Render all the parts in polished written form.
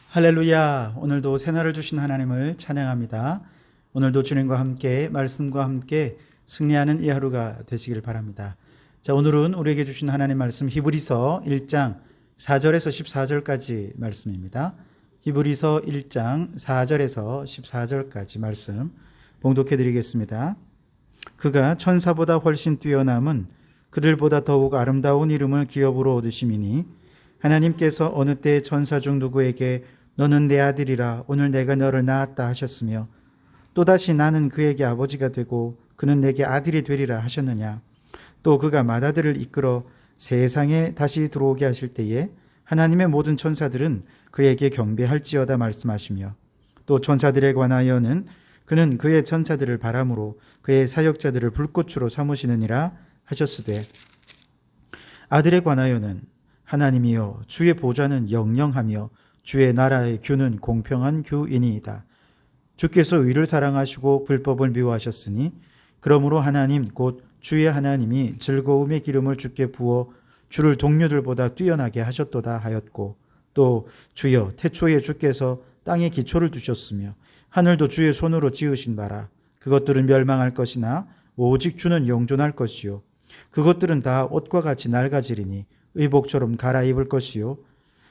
할렐루야. 오늘도 새날을 주신 하나님을 찬양합니다. 오늘도 주님과 함께 말씀과 함께 승리하는 이 하루가 되시길 바랍니다. 자, 오늘은 우리에게 주신 하나님 말씀 히브리서 1장 4절에서 14절까지 말씀입니다. 히브리서 1장 4절에서 14절까지 말씀 봉독해 드리겠습니다. 그가 천사보다 훨씬 뛰어남은 그들보다 더욱 아름다운 이름을 기업으로 얻으심이니 하나님께서 어느 때 천사 중 누구에게 너는 내 아들이라 오늘 내가 너를 낳았다 하셨으며 또다시 나는 그에게 아버지가 되고 그는 내게 아들이 되리라 하셨느냐. 또 그가 맏아들을 이끌어 세상에 다시 들어오게 하실 때에 하나님의 모든 천사들은 그에게 경배할지어다 말씀하시며 또 천사들에 관하여는 그는 그의 천사들을 바람으로 그의 사역자들을 불꽃으로 삼으시느니라 하셨으되 아들에 관하여는 하나님이여 주의 보좌는 영영하며 주의 나라의 규는 공평한 규이니이다. 주께서 의를 사랑하시고 불법을 미워하셨으니 그러므로 하나님 곧 주의 하나님이 즐거움의 기름을 주께 부어 주를 동료들보다 뛰어나게 하셨도다 하였고 또 주여 태초에 주께서 땅에 기초를 두셨으며 하늘도 주의 손으로 지으신 바라. 그것들은 멸망할 것이나 오직 주는 영존할 것이요 그것들은 다 옷과 같이 낡아지리니 의복처럼 갈아입을 것이요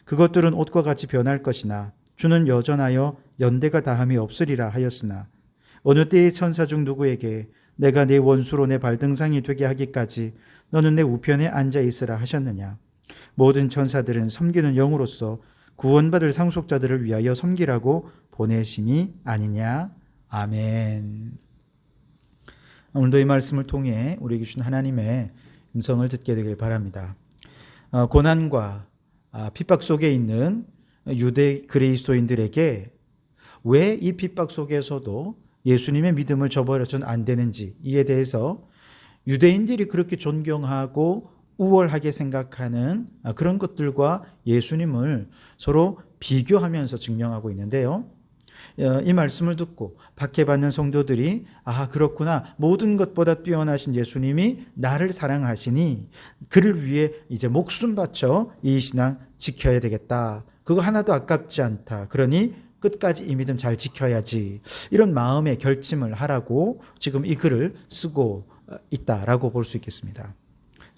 그것들은 옷과 같이 변할 것이나 주는 여전하여 연대가 다함이 없으리라 하였으나 어느 때의 천사 중 누구에게 내가 내 원수로 내 발등상이 되게 하기까지 너는 내 우편에 앉아 있으라 하셨느냐. 모든 천사들은 섬기는 영으로서 구원받을 상속자들을 위하여 섬기라고 보내심이 아니냐. 아멘. 오늘도 이 말씀을 통해 우리에게 주신 하나님의 음성을 듣게 되길 바랍니다. 고난과 핍박 속에 있는 유대 그리스도인들에게 왜 이 핍박 속에서도 예수님의 믿음을 저버려서는 안 되는지 이에 대해서 유대인들이 그렇게 존경하고 우월하게 생각하는 그런 것들과 예수님을 서로 비교하면서 증명하고 있는데요. 이 말씀을 듣고 박해받는 성도들이 그렇구나, 모든 것보다 뛰어나신 예수님이 나를 사랑하시니 그를 위해 이제 목숨 바쳐 이 신앙 지켜야 되겠다. 그거 하나도 아깝지 않다. 그러니 끝까지 이 믿음 잘 지켜야지. 이런 마음의 결심을 하라고 지금 이 글을 쓰고 있다라고 볼 수 있겠습니다.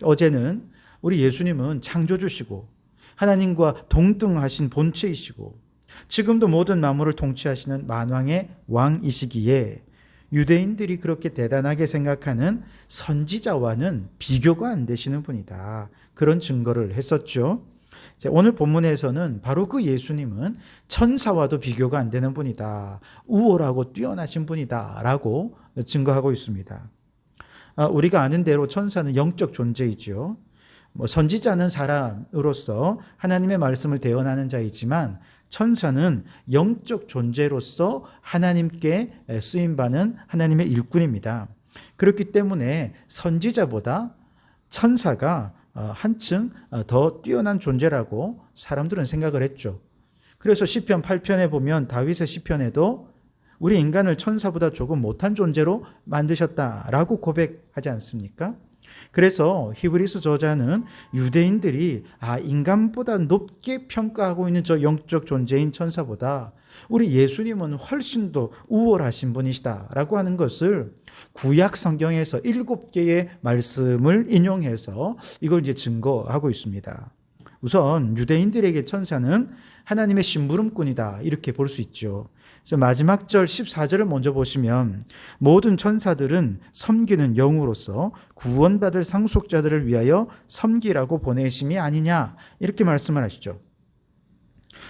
어제는 우리 예수님은 창조주시고 하나님과 동등하신 본체이시고 지금도 모든 만물을 통치하시는 만왕의 왕이시기에 유대인들이 그렇게 대단하게 생각하는 선지자와는 비교가 안 되시는 분이다. 그런 증거를 했었죠. 오늘 본문에서는 바로 그 예수님은 천사와도 비교가 안 되는 분이다. 우월하고 뛰어나신 분이다. 라고 증거하고 있습니다. 우리가 아는 대로 천사는 영적 존재이죠. 선지자는 사람으로서 하나님의 말씀을 대언하는 자이지만 천사는 영적 존재로서 하나님께 쓰임받는 하나님의 일꾼입니다. 그렇기 때문에 선지자보다 천사가 한층 더 뛰어난 존재라고 사람들은 생각을 했죠. 그래서 시편 8편에 보면 다윗의 시편에도 우리 인간을 천사보다 조금 못한 존재로 만드셨다라고 고백하지 않습니까? 그래서 히브리서 저자는 유대인들이 인간보다 높게 평가하고 있는 저 영적 존재인 천사보다 우리 예수님은 훨씬 더 우월하신 분이시다라고 하는 것을 구약 성경에서 7개의 말씀을 인용해서 이걸 이제 증거하고 있습니다. 우선 유대인들에게 천사는 하나님의 심부름꾼이다 이렇게 볼 수 있죠. 그래서 마지막 절 14절을 먼저 보시면 모든 천사들은 섬기는 영으로서 구원받을 상속자들을 위하여 섬기라고 보내심이 아니냐 이렇게 말씀을 하시죠.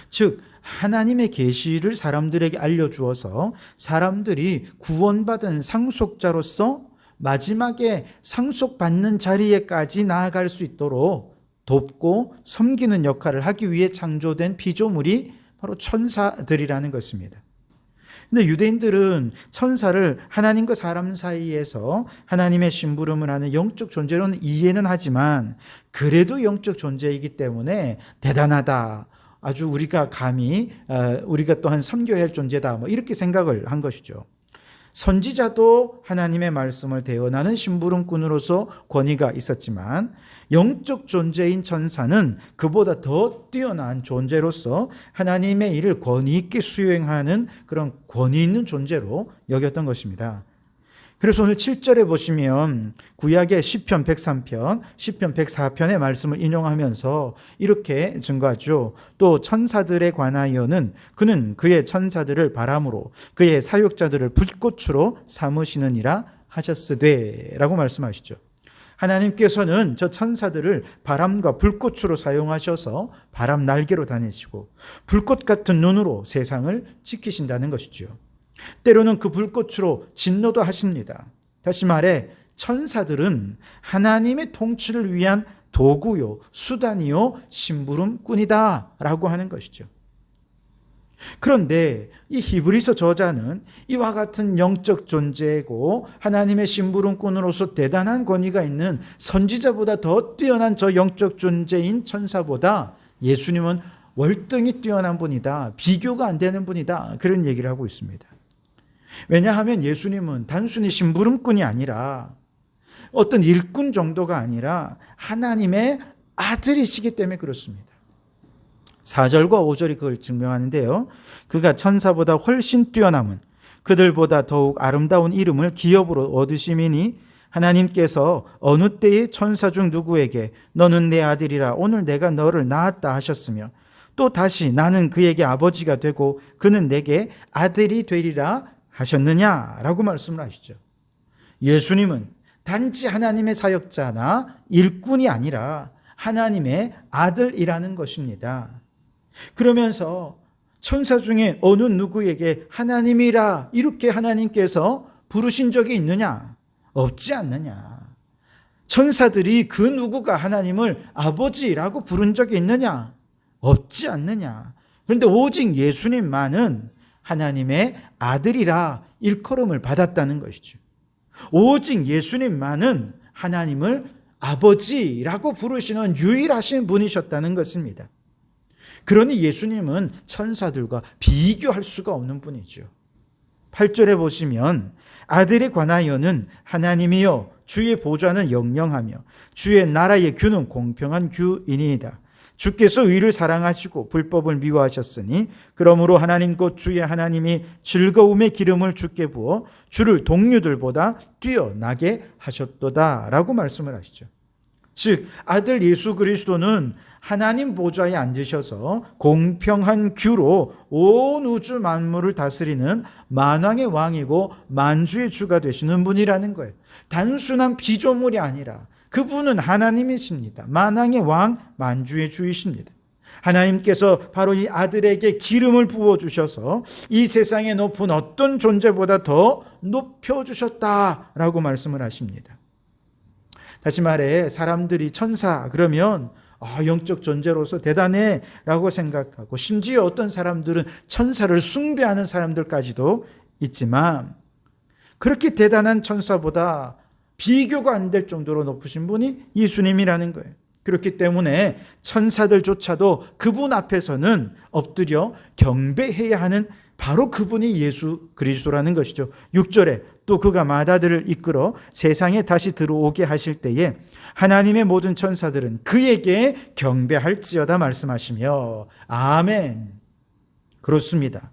즉 하나님의 계시를 사람들에게 알려주어서 사람들이 구원받은 상속자로서 마지막에 상속받는 자리에까지 나아갈 수 있도록 돕고 섬기는 역할을 하기 위해 창조된 피조물이 바로 천사들이라는 것입니다. 근데 유대인들은 천사를 하나님과 사람 사이에서 하나님의 심부름을 하는 영적 존재로는 이해는 하지만 그래도 영적 존재이기 때문에 대단하다. 아주 우리가 감히 우리가 또한 섬겨야 할 존재다. 이렇게 생각을 한 것이죠. 선지자도 하나님의 말씀을 대언하는 심부름꾼으로서 권위가 있었지만 영적 존재인 천사는 그보다 더 뛰어난 존재로서 하나님의 일을 권위 있게 수행하는 그런 권위 있는 존재로 여겼던 것입니다. 그래서 오늘 7절에 보시면 구약의 시편 103편, 시편 104편의 말씀을 인용하면서 이렇게 증거하죠. 또 천사들에 관하여는 그는 그의 천사들을 바람으로 그의 사역자들을 불꽃으로 삼으시느니라 하셨으되 라고 말씀하시죠. 하나님께서는 저 천사들을 바람과 불꽃으로 사용하셔서 바람 날개로 다니시고 불꽃 같은 눈으로 세상을 지키신다는 것이죠. 때로는 그 불꽃으로 진노도 하십니다. 다시 말해 천사들은 하나님의 통치를 위한 도구요, 수단이요, 심부름꾼이다 라고 하는 것이죠. 그런데 이 히브리서 저자는 이와 같은 영적 존재고 하나님의 심부름꾼으로서 대단한 권위가 있는 선지자보다 더 뛰어난 저 영적 존재인 천사보다 예수님은 월등히 뛰어난 분이다, 비교가 안 되는 분이다, 그런 얘기를 하고 있습니다. 왜냐하면 예수님은 단순히 심부름꾼이 아니라 어떤 일꾼 정도가 아니라 하나님의 아들이시기 때문에 그렇습니다. 4절과 5절이 그걸 증명하는데요. 그가 천사보다 훨씬 뛰어남은 그들보다 더욱 아름다운 이름을 기업으로 얻으심이니 하나님께서 어느 때에 천사 중 누구에게 너는 내 아들이라 오늘 내가 너를 낳았다 하셨으며 또 다시 나는 그에게 아버지가 되고 그는 내게 아들이 되리라 하셨느냐라고 말씀을 하시죠. 예수님은 단지 하나님의 사역자나 일꾼이 아니라 하나님의 아들이라는 것입니다. 그러면서 천사 중에 어느 누구에게 하나님이라 이렇게 하나님께서 부르신 적이 있느냐? 없지 않느냐? 천사들이 그 누구가 하나님을 아버지라고 부른 적이 있느냐? 없지 않느냐? 그런데 오직 예수님만은 하나님의 아들이라 일컬음을 받았다는 것이죠. 오직 예수님만은 하나님을 아버지라고 부르시는 유일하신 분이셨다는 것입니다. 그러니 예수님은 천사들과 비교할 수가 없는 분이죠. 8절에 보시면 아들에 관하여는 하나님이여 주의 보좌는 영영하며 주의 나라의 규는 공평한 규이니이다. 주께서 의를 사랑하시고 불법을 미워하셨으니 그러므로 하나님 곧 주의 하나님이 즐거움의 기름을 주께 부어 주를 동류들보다 뛰어나게 하셨도다 라고 말씀을 하시죠. 즉 아들 예수 그리스도는 하나님 보좌에 앉으셔서 공평한 규로 온 우주 만물을 다스리는 만왕의 왕이고 만주의 주가 되시는 분이라는 거예요. 단순한 피조물이 아니라 그분은 하나님이십니다. 만왕의 왕, 만주의 주이십니다. 하나님께서 바로 이 아들에게 기름을 부어주셔서 이 세상에 높은 어떤 존재보다 더 높여주셨다라고 말씀을 하십니다. 다시 말해 사람들이 천사 그러면 영적 존재로서 대단해 라고 생각하고 심지어 어떤 사람들은 천사를 숭배하는 사람들까지도 있지만 그렇게 대단한 천사보다 비교가 안 될 정도로 높으신 분이 예수님이라는 거예요. 그렇기 때문에 천사들조차도 그분 앞에서는 엎드려 경배해야 하는 바로 그분이 예수 그리스도라는 것이죠. 6절에 또 그가 마다들을 이끌어 세상에 다시 들어오게 하실 때에 하나님의 모든 천사들은 그에게 경배할지어다 말씀하시며 아멘. 그렇습니다.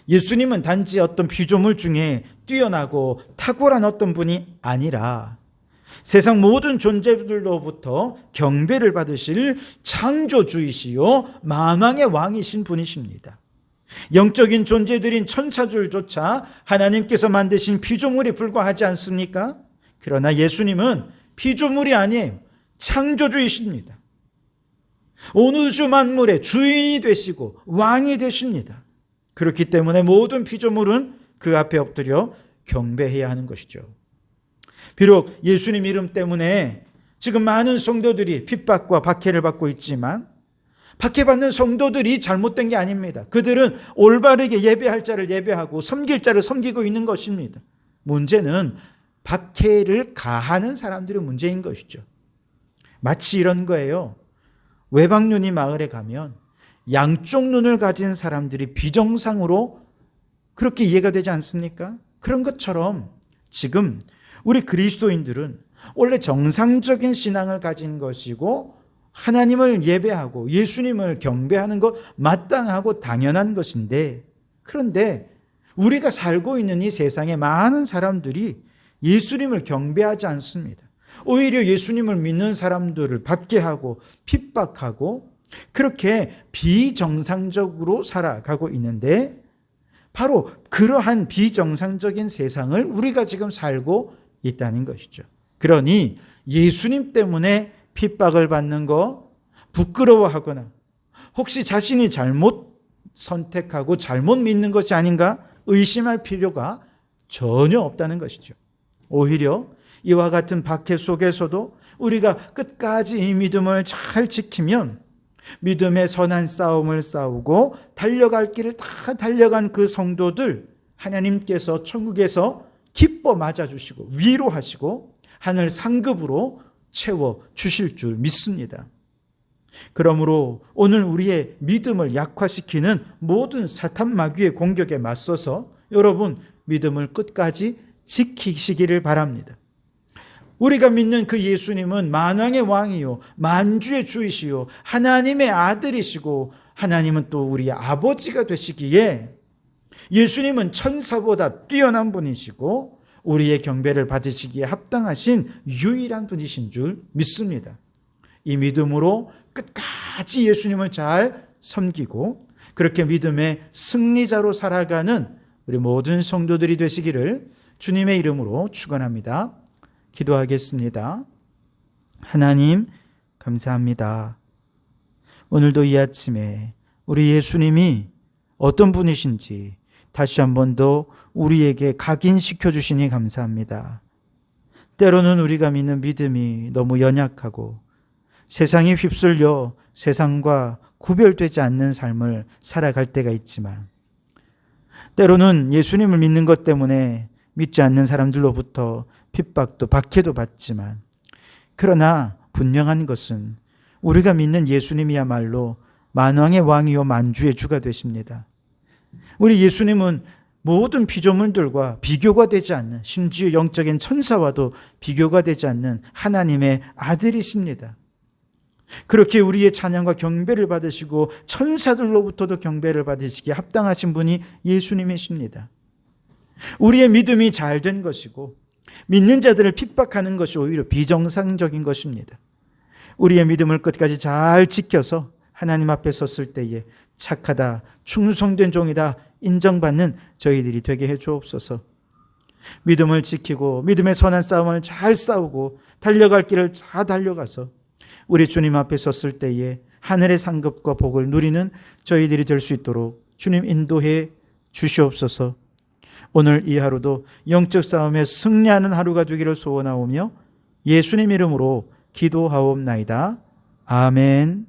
예수님은 단지 어떤 피조물 중에 뛰어나고 탁월한 어떤 분이 아니라 세상 모든 존재들로부터 경배를 받으실 창조주이시요 만왕의 왕이신 분이십니다. 영적인 존재들인 천사들조차 하나님께서 만드신 피조물에 불과하지 않습니까? 그러나 예수님은 피조물이 아니에요. 창조주이십니다. 온 우주 만물의 주인이 되시고 왕이 되십니다. 그렇기 때문에 모든 피조물은 그 앞에 엎드려 경배해야 하는 것이죠. 비록 예수님 이름 때문에 지금 많은 성도들이 핍박과 박해를 받고 있지만 박해받는 성도들이 잘못된 게 아닙니다. 그들은 올바르게 예배할 자를 예배하고 섬길 자를 섬기고 있는 것입니다. 문제는 박해를 가하는 사람들의 문제인 것이죠. 마치 이런 거예요. 외박눈이 마을에 가면 양쪽 눈을 가진 사람들이 비정상으로 그렇게 이해가 되지 않습니까? 그런 것처럼 지금 우리 그리스도인들은 원래 정상적인 신앙을 가진 것이고 하나님을 예배하고 예수님을 경배하는 것 마땅하고 당연한 것인데, 그런데 우리가 살고 있는 이 세상에 많은 사람들이 예수님을 경배하지 않습니다. 오히려 예수님을 믿는 사람들을 박해하고 핍박하고 그렇게 비정상적으로 살아가고 있는데, 바로 그러한 비정상적인 세상을 우리가 지금 살고 있다는 것이죠. 그러니 예수님 때문에 핍박을 받는 거 부끄러워하거나 혹시 자신이 잘못 선택하고 잘못 믿는 것이 아닌가 의심할 필요가 전혀 없다는 것이죠. 오히려 이와 같은 박해 속에서도 우리가 끝까지 이 믿음을 잘 지키면 믿음의 선한 싸움을 싸우고 달려갈 길을 다 달려간 그 성도들 하나님께서 천국에서 기뻐 맞아주시고 위로하시고 하늘 상급으로 채워주실 줄 믿습니다. 그러므로 오늘 우리의 믿음을 약화시키는 모든 사탄 마귀의 공격에 맞서서 여러분 믿음을 끝까지 지키시기를 바랍니다. 우리가 믿는 그 예수님은 만왕의 왕이요 만주의 주이시요 하나님의 아들이시고 하나님은 또 우리의 아버지가 되시기에 예수님은 천사보다 뛰어난 분이시고 우리의 경배를 받으시기에 합당하신 유일한 분이신 줄 믿습니다. 이 믿음으로 끝까지 예수님을 잘 섬기고 그렇게 믿음의 승리자로 살아가는 우리 모든 성도들이 되시기를 주님의 이름으로 축원합니다. 기도하겠습니다. 하나님 감사합니다. 오늘도 이 아침에 우리 예수님이 어떤 분이신지 다시 한 번 더 우리에게 각인시켜 주시니 감사합니다. 때로는 우리가 믿는 믿음이 너무 연약하고 세상에 휩쓸려 세상과 구별되지 않는 삶을 살아갈 때가 있지만, 때로는 예수님을 믿는 것 때문에 믿지 않는 사람들로부터 핍박도 박해도 받지만, 그러나 분명한 것은 우리가 믿는 예수님이야말로 만왕의 왕이요 만주의 주가 되십니다. 우리 예수님은 모든 피조물들과 비교가 되지 않는, 심지어 영적인 천사와도 비교가 되지 않는 하나님의 아들이십니다. 그렇게 우리의 찬양과 경배를 받으시고 천사들로부터도 경배를 받으시기에 합당하신 분이 예수님이십니다. 우리의 믿음이 잘된 것이고 믿는 자들을 핍박하는 것이 오히려 비정상적인 것입니다. 우리의 믿음을 끝까지 잘 지켜서 하나님 앞에 섰을 때에 착하다, 충성된 종이다 인정받는 저희들이 되게 해 주옵소서. 믿음을 지키고 믿음의 선한 싸움을 잘 싸우고 달려갈 길을 잘 달려가서 우리 주님 앞에 섰을 때에 하늘의 상급과 복을 누리는 저희들이 될 수 있도록 주님 인도해 주시옵소서. 오늘 이 하루도 영적 싸움에 승리하는 하루가 되기를 소원하오며 예수님 이름으로 기도하옵나이다. 아멘.